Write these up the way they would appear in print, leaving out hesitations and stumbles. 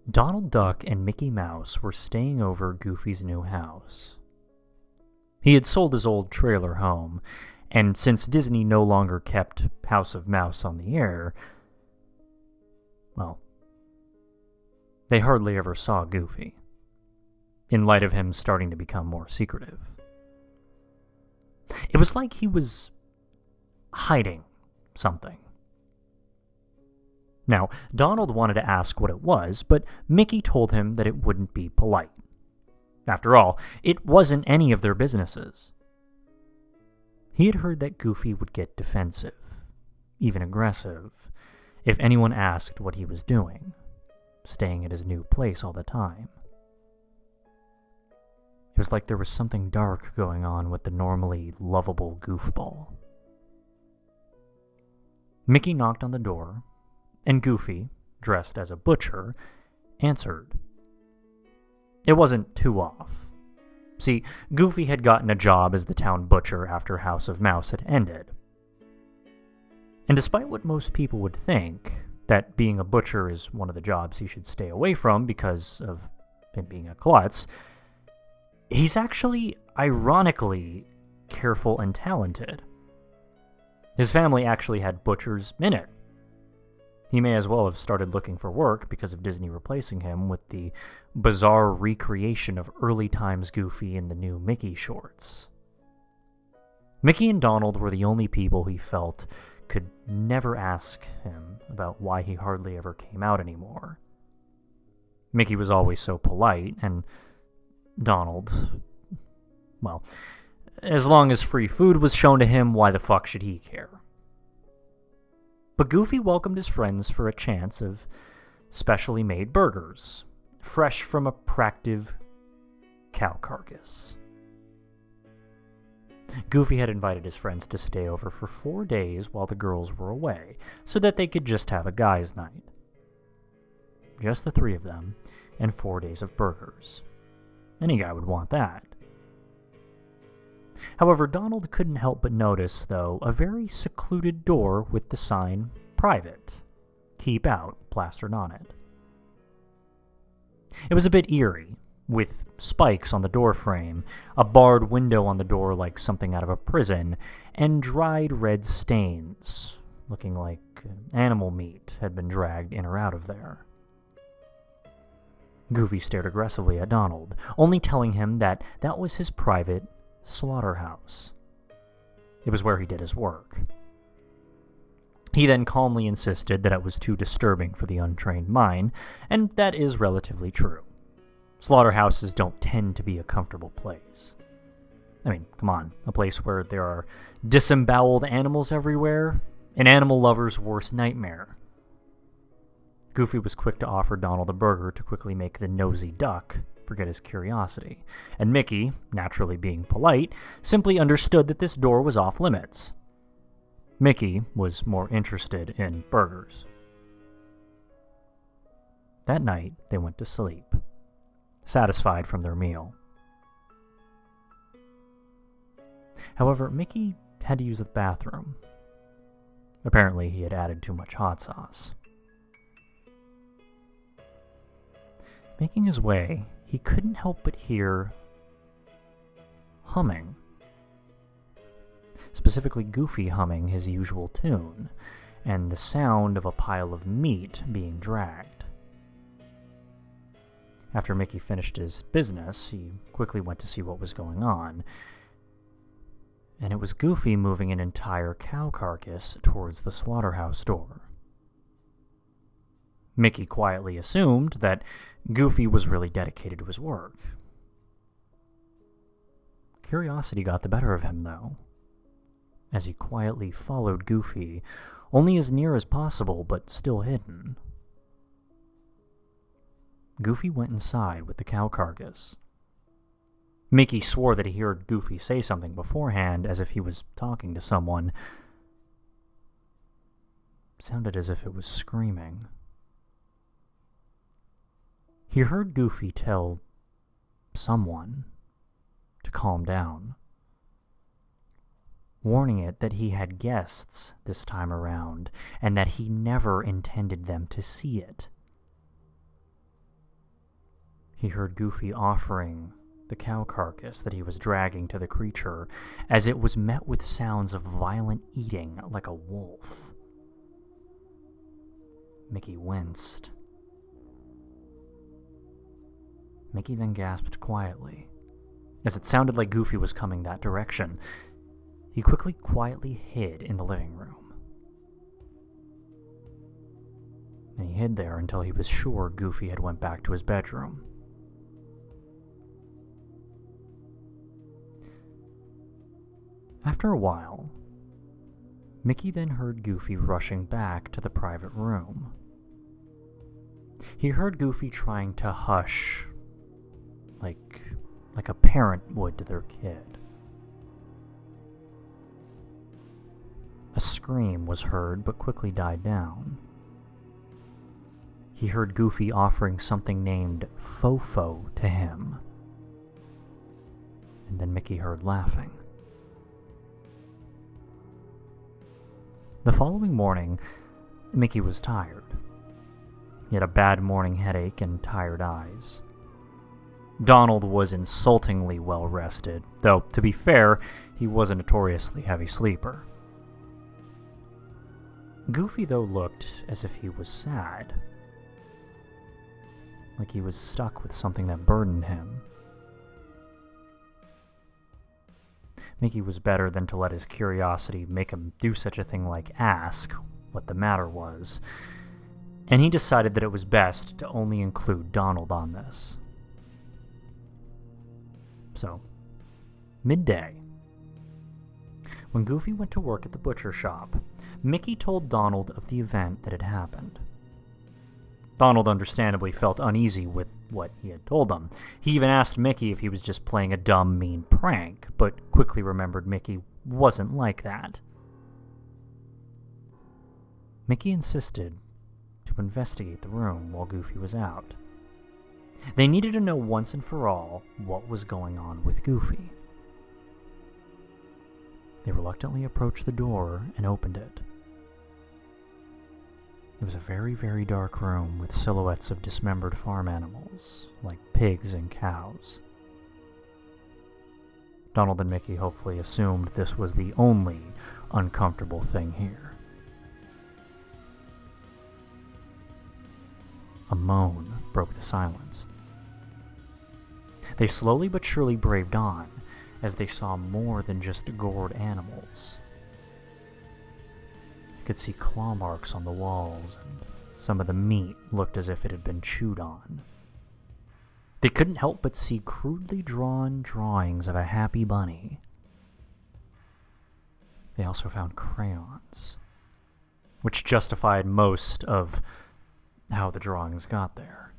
Donald Duck and Mickey Mouse were staying over Goofy's new house. He had sold his old trailer home, and since Disney no longer kept House of Mouse on the air, well, they hardly ever saw Goofy, in light of him starting to become more secretive. It was like he was hiding something. Now, Donald wanted to ask what it was, but Mickey told him that it wouldn't be polite. After all, it wasn't any of their businesses. He had heard that Goofy would get defensive, even aggressive, if anyone asked what he was doing, staying at his new place all the time. It was like there was something dark going on with the normally lovable goofball. Mickey knocked on the door, and Goofy, dressed as a butcher, answered. It wasn't too off. See, Goofy had gotten a job as the town butcher after House of Mouse had ended. And despite what most people would think, that being a butcher is one of the jobs he should stay away from because of him being a klutz, he's actually, ironically, careful and talented. His family actually had butchers in it. He may as well have started looking for work because of Disney replacing him with the bizarre recreation of early times Goofy in the new Mickey shorts. Mickey and Donald were the only people he felt could never ask him about why he hardly ever came out anymore. Mickey was always so polite, and Donald, well, as long as free food was shown to him, why the fuck should he care? But Goofy welcomed his friends for a chance of specially made burgers, fresh from a practive cow carcass. Goofy had invited his friends to stay over for 4 days while the girls were away, so that they could just have a guys' night. Just the 3 of them, and 4 days of burgers. Any guy would want that. However, Donald couldn't help but notice, though, a very secluded door with the sign, Private, Keep Out, plastered on it. It was a bit eerie, with spikes on the doorframe, a barred window on the door like something out of a prison, and dried red stains, looking like animal meat had been dragged in or out of there. Goofy stared aggressively at Donald, only telling him that that was his private slaughterhouse. It was where he did his work. He then calmly insisted that it was too disturbing for the untrained mind, and that is relatively true. Slaughterhouses don't tend to be a comfortable place. I mean, come on, a place where there are disemboweled animals everywhere? An animal lover's worst nightmare. Goofy was quick to offer Donald a burger to quickly make the nosy duck forget his curiosity, and Mickey, naturally being polite, simply understood that this door was off limits. Mickey was more interested in burgers. That night, they went to sleep, satisfied from their meal. However, Mickey had to use the bathroom. Apparently, he had added too much hot sauce. Making his way, he couldn't help but hear humming. Specifically Goofy humming his usual tune, and the sound of a pile of meat being dragged. After Mickey finished his business, he quickly went to see what was going on, and it was Goofy moving an entire cow carcass towards the slaughterhouse door. Mickey quietly assumed that Goofy was really dedicated to his work. Curiosity got the better of him, though, as he quietly followed Goofy, only as near as possible, but still hidden. Goofy went inside with the cow carcass. Mickey swore that he heard Goofy say something beforehand, as if he was talking to someone. It sounded as if it was screaming. He heard Goofy tell someone to calm down, warning it that he had guests this time around, and that he never intended them to see it. He heard Goofy offering the cow carcass that he was dragging to the creature as it was met with sounds of violent eating like a wolf. Mickey winced. Mickey then gasped quietly, as it sounded like Goofy was coming that direction. He quietly hid in the living room. And he hid there until he was sure Goofy had went back to his bedroom. After a while, Mickey then heard Goofy rushing back to the private room. He heard Goofy trying to hush, like a parent would to their kid. A scream was heard but quickly died down. He heard Goofy offering something named Fofo to him. And then Mickey heard laughing. The following morning, Mickey was tired. He had a bad morning headache and tired eyes. Donald was insultingly well rested, though, to be fair, he was a notoriously heavy sleeper. Goofy, though, looked as if he was sad. Like he was stuck with something that burdened him. Mickey was better than to let his curiosity make him do such a thing like ask what the matter was, and he decided that it was best to only include Donald on this. So, midday. When Goofy went to work at the butcher shop, Mickey told Donald of the event that had happened. Donald understandably felt uneasy with what he had told him. He even asked Mickey if he was just playing a dumb, mean prank, but quickly remembered Mickey wasn't like that. Mickey insisted to investigate the room while Goofy was out. They needed to know once and for all what was going on with Goofy. They reluctantly approached the door and opened it. It was a very, very dark room with silhouettes of dismembered farm animals, like pigs and cows. Donald and Mickey hopefully assumed this was the only uncomfortable thing here. A moan broke the silence. They slowly but surely braved on, as they saw more than just gored animals. You could see claw marks on the walls, and some of the meat looked as if it had been chewed on. They couldn't help but see crudely drawn drawings of a happy bunny. They also found crayons, which justified most of how the drawings got there.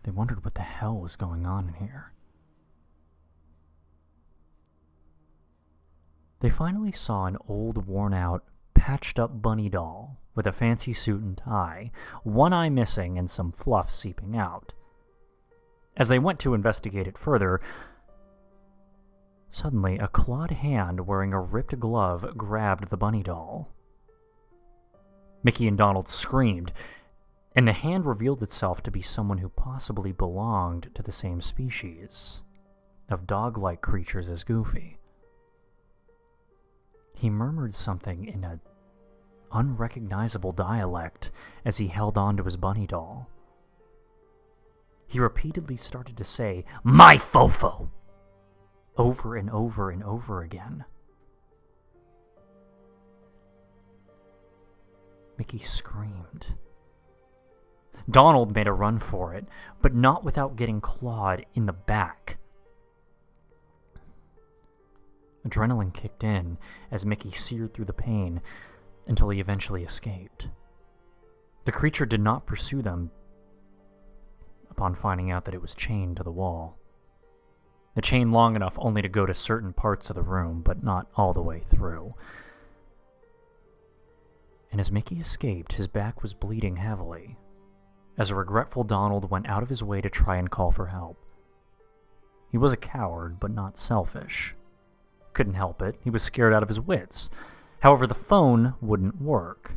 They wondered what the hell was going on in here. They finally saw an old, worn-out, patched-up bunny doll with a fancy suit and tie, one eye missing and some fluff seeping out. As they went to investigate it further, suddenly a clawed hand wearing a ripped glove grabbed the bunny doll. Mickey and Donald screamed, and the hand revealed itself to be someone who possibly belonged to the same species of dog-like creatures as Goofy. He murmured something in an unrecognizable dialect as he held on to his bunny doll. He repeatedly started to say, "My fofo!" over and over and over again. Mickey screamed. Donald made a run for it, but not without getting clawed in the back. Adrenaline kicked in as Mickey seared through the pain until he eventually escaped. The creature did not pursue them upon finding out that it was chained to the wall. The chain long enough only to go to certain parts of the room, but not all the way through. And as Mickey escaped, his back was bleeding heavily, as a regretful Donald went out of his way to try and call for help. He was a coward, but not selfish. Couldn't help it, he was scared out of his wits. However, the phone wouldn't work.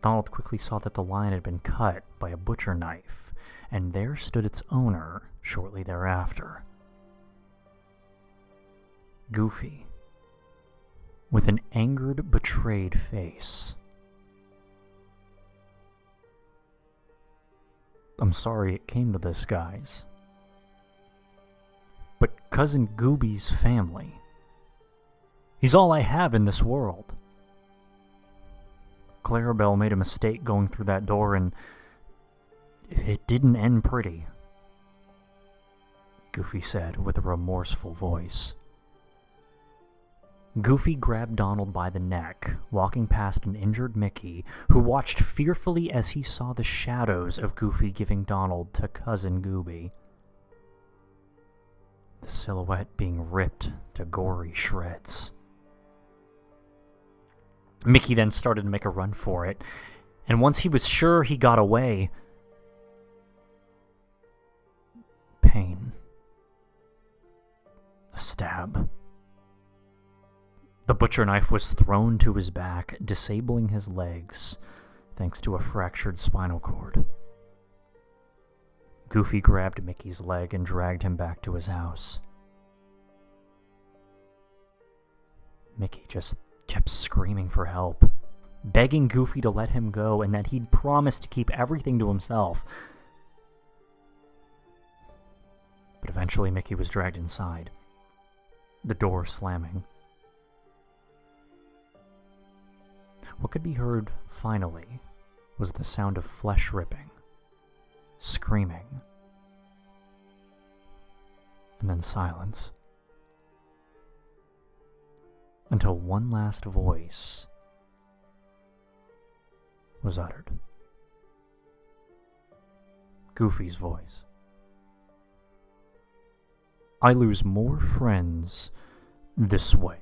Donald quickly saw that the line had been cut by a butcher knife, and there stood its owner shortly thereafter. Goofy, with an angered, betrayed face. "I'm sorry it came to this, guys. But Cousin Gooby's family. He's all I have in this world. Clarabelle made a mistake going through that door, and it didn't end pretty," Goofy said with a remorseful voice. Goofy grabbed Donald by the neck, walking past an injured Mickey, who watched fearfully as he saw the shadows of Goofy giving Donald to Cousin Gooby, the silhouette being ripped to gory shreds. Mickey then started to make a run for it, and once he was sure he got away, pain. A stab. The butcher knife was thrown to his back, disabling his legs, thanks to a fractured spinal cord. Goofy grabbed Mickey's leg and dragged him back to his house. Mickey just kept screaming for help, begging Goofy to let him go and that he'd promised to keep everything to himself. But eventually Mickey was dragged inside, the door slamming. What could be heard, finally, was the sound of flesh ripping, screaming, and then silence. Until one last voice was uttered. Goofy's voice. "I lose more friends this way."